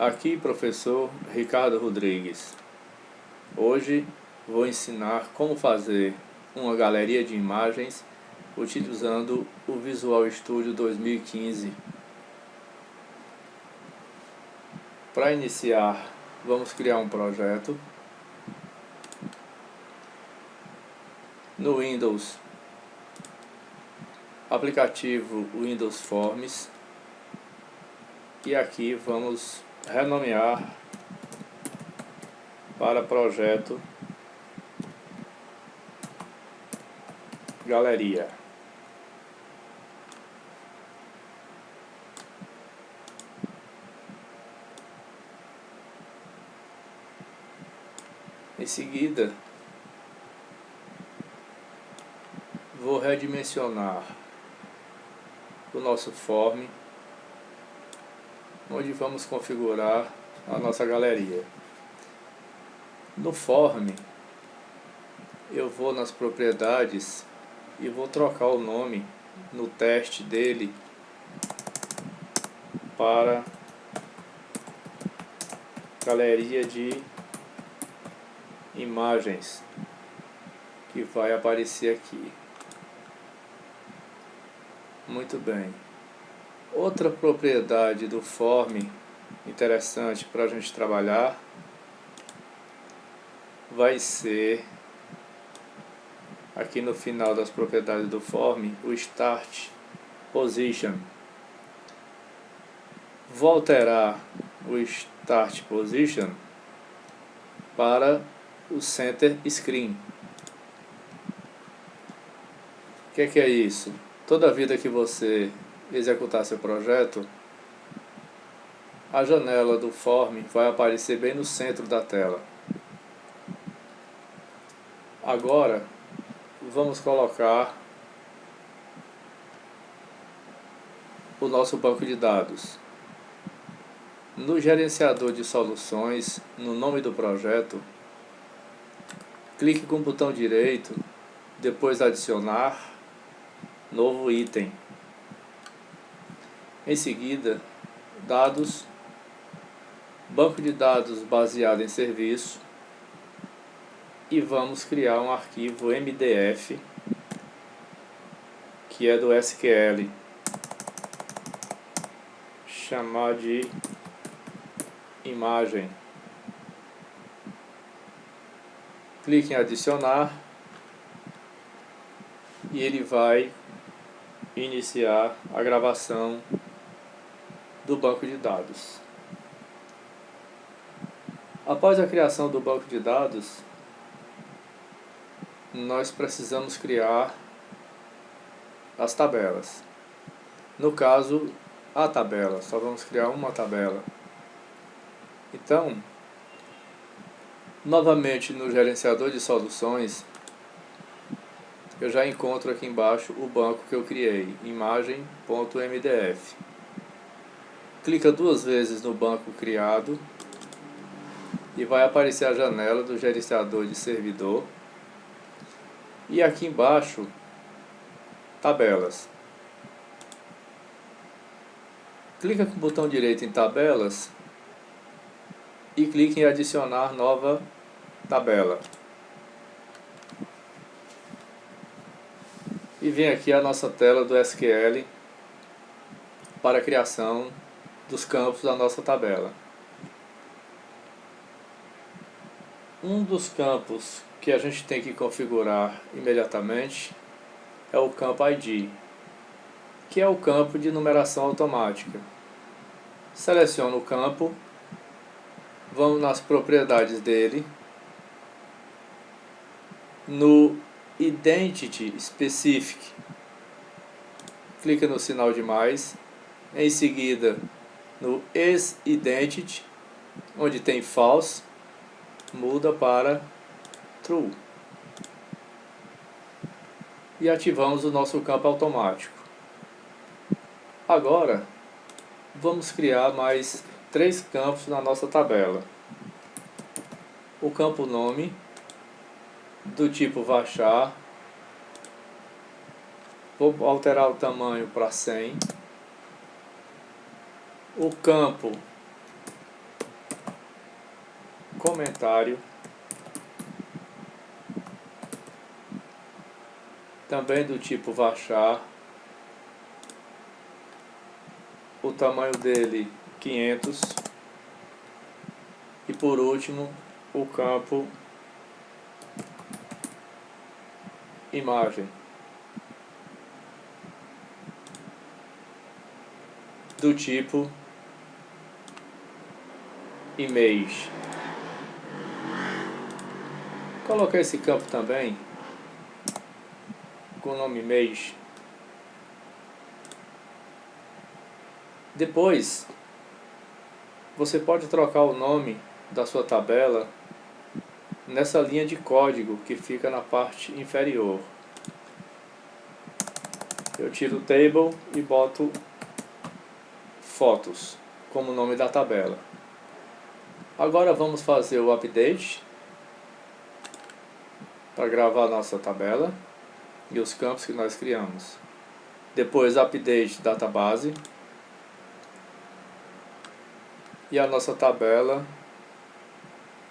Aqui, professor Ricardo Rodrigues. Hoje vou ensinar como fazer uma galeria de imagens utilizando o Visual Studio 2015. Para iniciar, vamos criar um projeto. No Windows, aplicativo Windows Forms. E aqui vamos renomear para projeto Galeria. Em seguida, vou redimensionar o nosso form, onde vamos configurar a nossa galeria. No form, eu vou nas propriedades e vou trocar o nome no teste dele para galeria de imagens, que vai aparecer aqui. Muito bem. Outra propriedade do form interessante para a gente trabalhar vai ser aqui no final das propriedades do form o Start Position. Vou alterar o Start Position para o Center Screen. O que é isso? Toda vida que você executar seu projeto, a janela do form vai aparecer bem no centro da tela. Agora vamos colocar o nosso banco de dados. No gerenciador de soluções, no nome do projeto, clique com o botão direito, depois adicionar novo item. Em seguida, dados, banco de dados baseado em serviço, e vamos criar um arquivo MDF, que é do SQL, chamar de imagem. Clique em adicionar e ele vai iniciar a gravação do banco de dados. Após a criação do banco de dados, nós precisamos criar as tabelas. No caso, a tabela, só vamos criar uma tabela. Então, novamente no gerenciador de soluções, eu já encontro aqui embaixo o banco que eu criei, imagem.mdf. Clica duas vezes no banco criado e vai aparecer a janela do gerenciador de servidor. E aqui embaixo, tabelas. Clica com o botão direito em tabelas e clique em adicionar nova tabela. E vem aqui a nossa tela do SQL para a criação dos campos da nossa tabela. Um dos campos que a gente tem que configurar imediatamente é o campo ID, que é o campo de numeração automática. Seleciono o campo, vamos nas propriedades dele, no Identity Specific, clica no sinal de mais, em seguida no isIdentity, onde tem false, muda para true. E ativamos o nosso campo automático. Agora, vamos criar mais 3 campos na nossa tabela. O campo nome, do tipo varchar, vou alterar o tamanho para 100. O campo comentário, também do tipo varchar, o tamanho dele 500 e por último o campo imagem do tipo image. Coloquei esse campo também com o nome image. Depois você pode trocar o nome da sua tabela nessa linha de código que fica na parte inferior. Eu tiro o table e boto fotos como nome da tabela. Agora vamos fazer o update para gravar a nossa tabela e os campos que nós criamos. Depois update database e a nossa tabela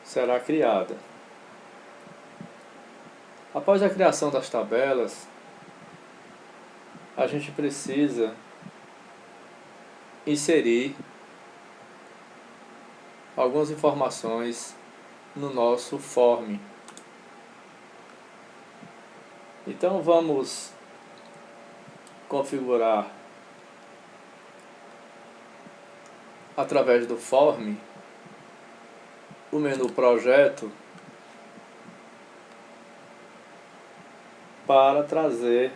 será criada. Após a criação das tabelas, a gente precisa inserir algumas informações no nosso form. Então vamos configurar através do form o menu projeto para trazer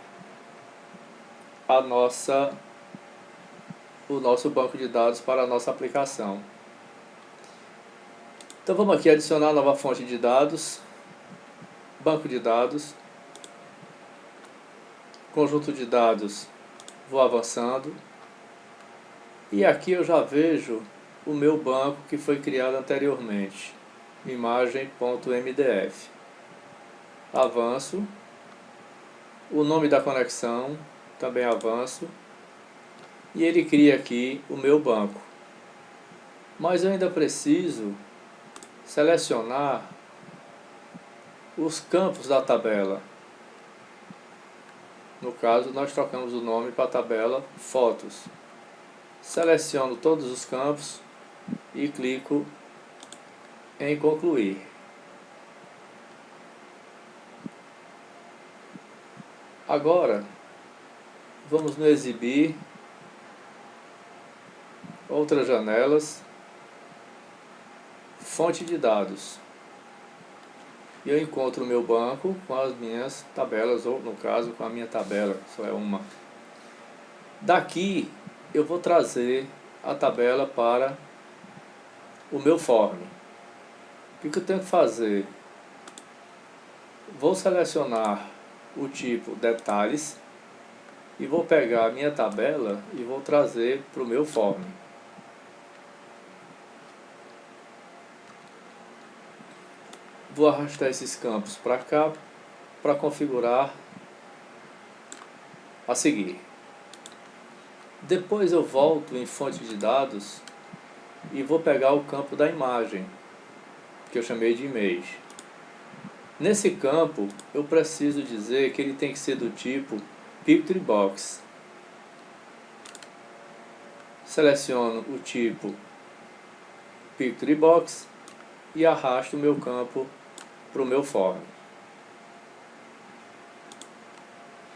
o nosso banco de dados para a nossa aplicação. Então vamos aqui adicionar nova fonte de dados, banco de dados, conjunto de dados, vou avançando, e aqui eu já vejo o meu banco que foi criado anteriormente, imagem.mdf. Avanço, o nome da conexão, também avanço, e ele cria aqui o meu banco. Mas eu ainda preciso selecionar os campos da tabela. No caso, nós trocamos o nome para a tabela fotos. Seleciono todos os campos e clico em concluir. Agora, vamos no exibir, outras janelas, fonte de dados. E eu encontro o meu banco com as minhas tabelas, ou no caso com a minha tabela, só é uma. Daqui eu vou trazer a tabela para o meu form. O que eu tenho que fazer? Vou selecionar o tipo detalhes e vou pegar a minha tabela e vou trazer para o meu form. Vou arrastar esses campos para cá para configurar a seguir. Depois eu volto em fonte de dados e vou pegar o campo da imagem, que eu chamei de image. Nesse campo eu preciso dizer que ele tem que ser do tipo Picture Box. Seleciono o tipo Picture Box e arrasto o meu campo para o meu form.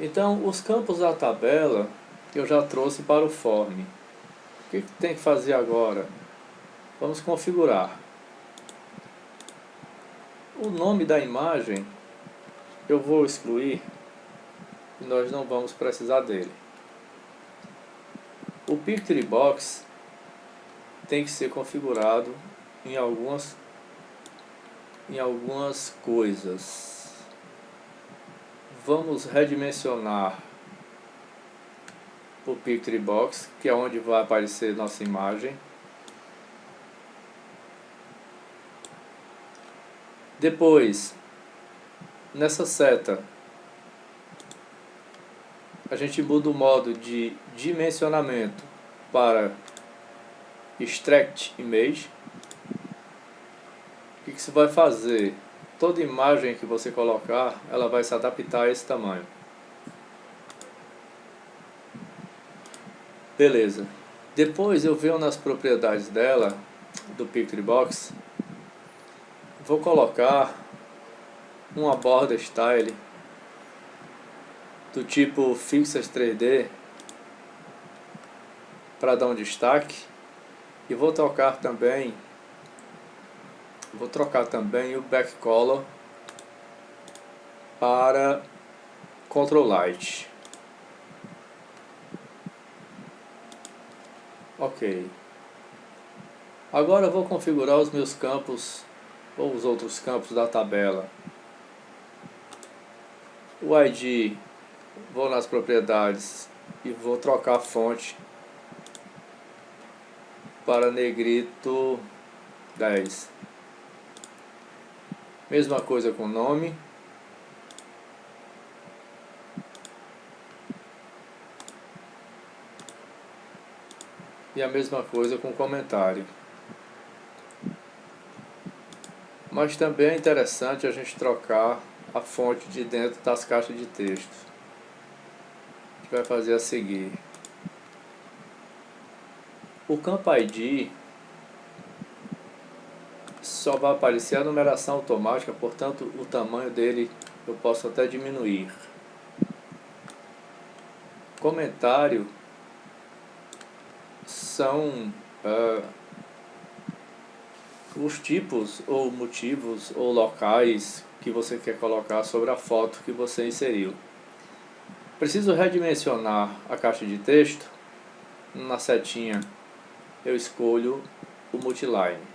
Então os campos da tabela eu já trouxe para o form. O que tem que fazer agora? Vamos configurar. O nome da imagem eu vou excluir e nós não vamos precisar dele. O Picture Box tem que ser configurado em algumas coisas. Vamos redimensionar o Picture Box, que é onde vai aparecer nossa imagem. Depois, nessa seta, a gente muda o modo de dimensionamento para Extract Image. O que Isso vai fazer toda imagem que você colocar, ela vai se adaptar a esse tamanho. Beleza. Depois eu venho nas propriedades dela, do Pictorybox, vou colocar uma borda style do tipo Fixed 3D para dar um destaque, e vou trocar também o back color para Control Light. Ok. Agora eu vou configurar os meus campos ou os outros campos da tabela. O ID, vou nas propriedades e vou trocar a fonte para negrito 10. Mesma coisa com o nome. E a mesma coisa com o comentário. Mas também é interessante a gente trocar a fonte de dentro das caixas de texto. A gente vai fazer a seguir. O campo ID só vai aparecer a numeração automática, portanto o tamanho dele eu posso até diminuir. Comentário são os tipos ou motivos ou locais que você quer colocar sobre a foto que você inseriu. Preciso redimensionar a caixa de texto. Na setinha eu escolho o multiline.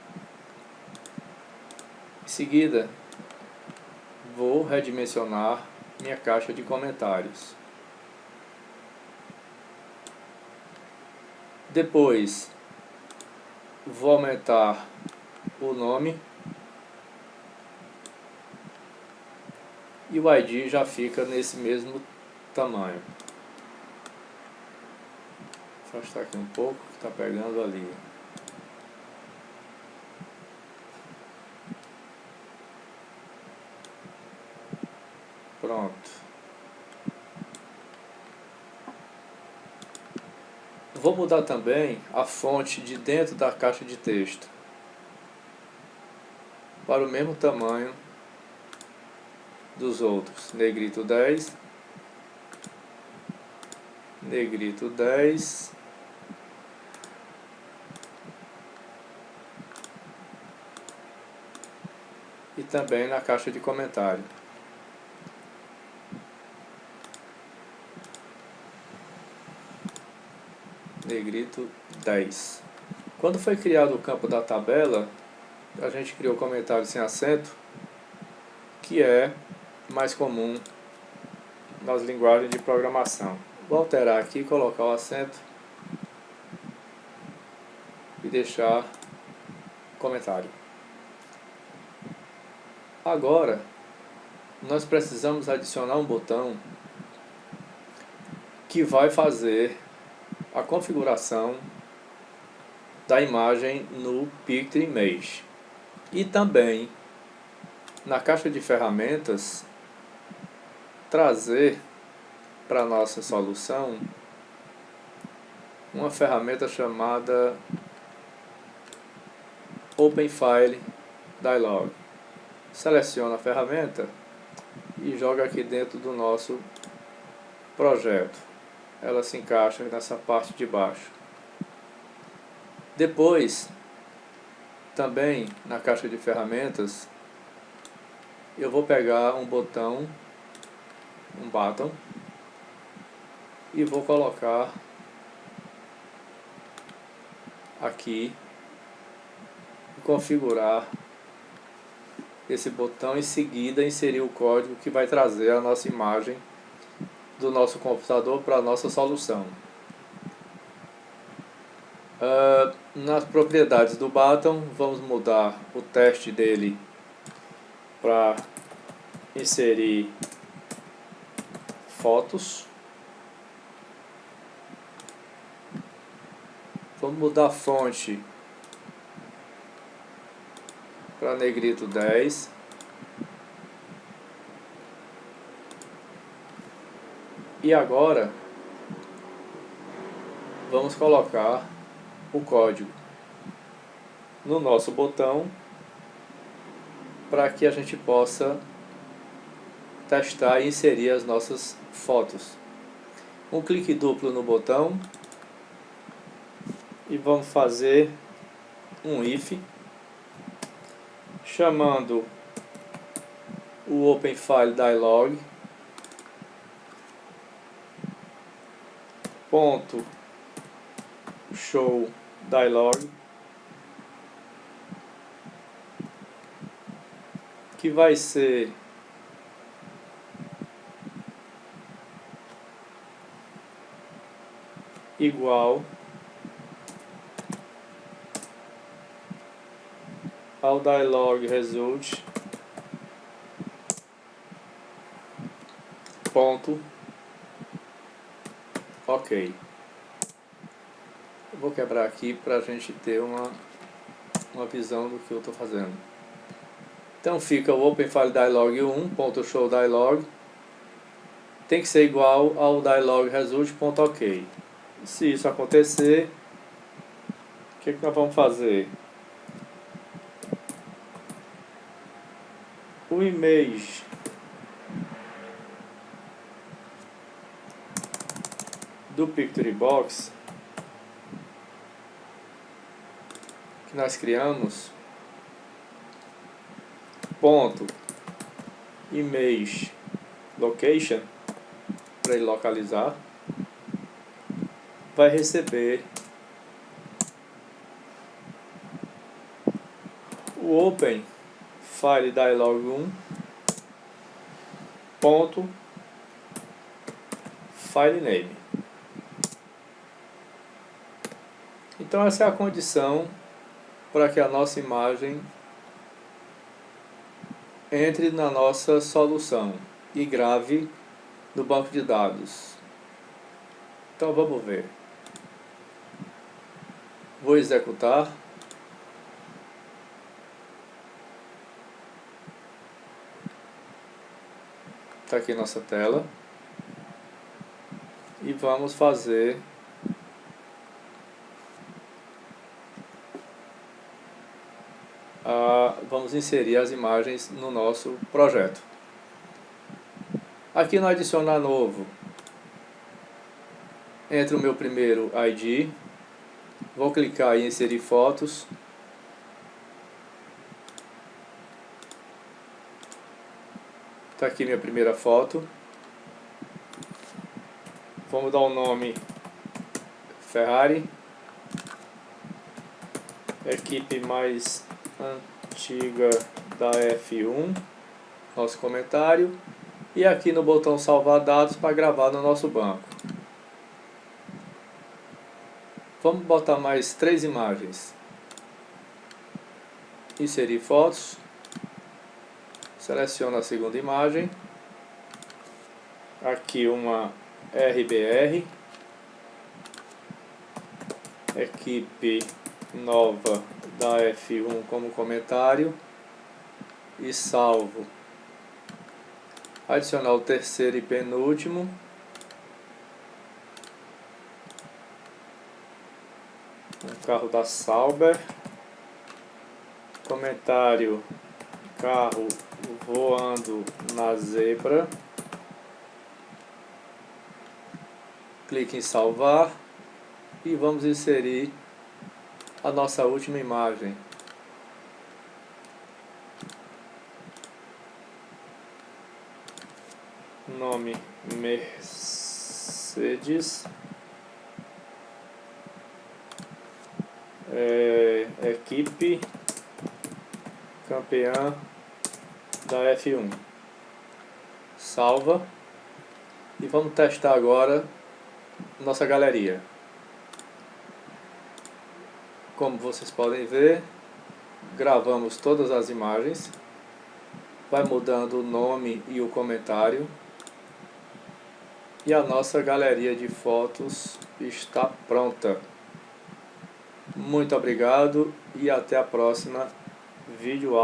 Em seguida vou redimensionar minha caixa de comentários. Depois vou aumentar o nome e o ID já fica nesse mesmo tamanho. Vou afastar aqui um pouco que está pegando ali. Pronto. Vou mudar também a fonte de dentro da caixa de texto para o mesmo tamanho dos outros. Negrito 10, negrito 10, e também na caixa de comentário. Negrito 10. Quando foi criado o campo da tabela, a gente criou comentário sem acento, que é mais comum nas linguagens de programação. Vou alterar aqui, colocar o acento e deixar comentário. Agora, nós precisamos adicionar um botão que vai fazer a configuração da imagem no PictoImage. E também, na caixa de ferramentas, trazer para a nossa solução uma ferramenta chamada Open File Dialog. Seleciona a ferramenta e joga aqui dentro do nosso projeto. Ela se encaixa nessa parte de baixo. Depois, também na caixa de ferramentas, eu vou pegar um botão, e vou colocar aqui e configurar esse botão, em seguida inserir o código que vai trazer a nossa imagem do nosso computador para a nossa solução. Nas propriedades do button, vamos mudar o teste dele para inserir fotos. Vamos mudar a fonte para negrito 10. E agora vamos colocar o código no nosso botão para que a gente possa testar e inserir as nossas fotos. Um clique duplo no botão e vamos fazer um if, chamando o Open File Dialog ponto show dialog, que vai ser igual ao dialog result ponto ok. Eu vou quebrar aqui para a gente ter uma visão do que eu estou fazendo. Então fica o Open File Dialog 1.show dialog, tem que ser igual ao dialog result.ok. Se isso acontecer, o que nós vamos fazer? O image do Pictory Box que nós criamos, ponto image location, para ele localizar, vai receber o Open File Dialog 1 ponto file name. Então essa é a condição para que a nossa imagem entre na nossa solução e grave no banco de dados. Então vamos ver. Vou executar. Está aqui nossa tela. E vamos fazer vamos inserir as imagens no nosso projeto. Aqui no adicionar novo, entre o meu primeiro ID, vou clicar em inserir fotos. Está aqui minha primeira foto. Vamos dar o nome Ferrari, equipe mais antiga da F1, nosso comentário, e aqui no botão salvar dados para gravar no nosso banco. Vamos botar mais 3 imagens. Inserir fotos. Seleciono a segunda imagem. Aqui uma RBR. Equipe nova da F1 como comentário. E salvo. Adicionar o terceiro e penúltimo. Um carro da Sauber. Comentário: carro voando na zebra. Clique em salvar e vamos inserir a nossa última imagem. Nome: Mercedes. Equipe campeã da F1. Salva. E vamos testar agora nossa galeria. Como vocês podem ver, gravamos todas as imagens. Vai mudando o nome e o comentário. E a nossa galeria de fotos está pronta. Muito obrigado e até a próxima videoaula.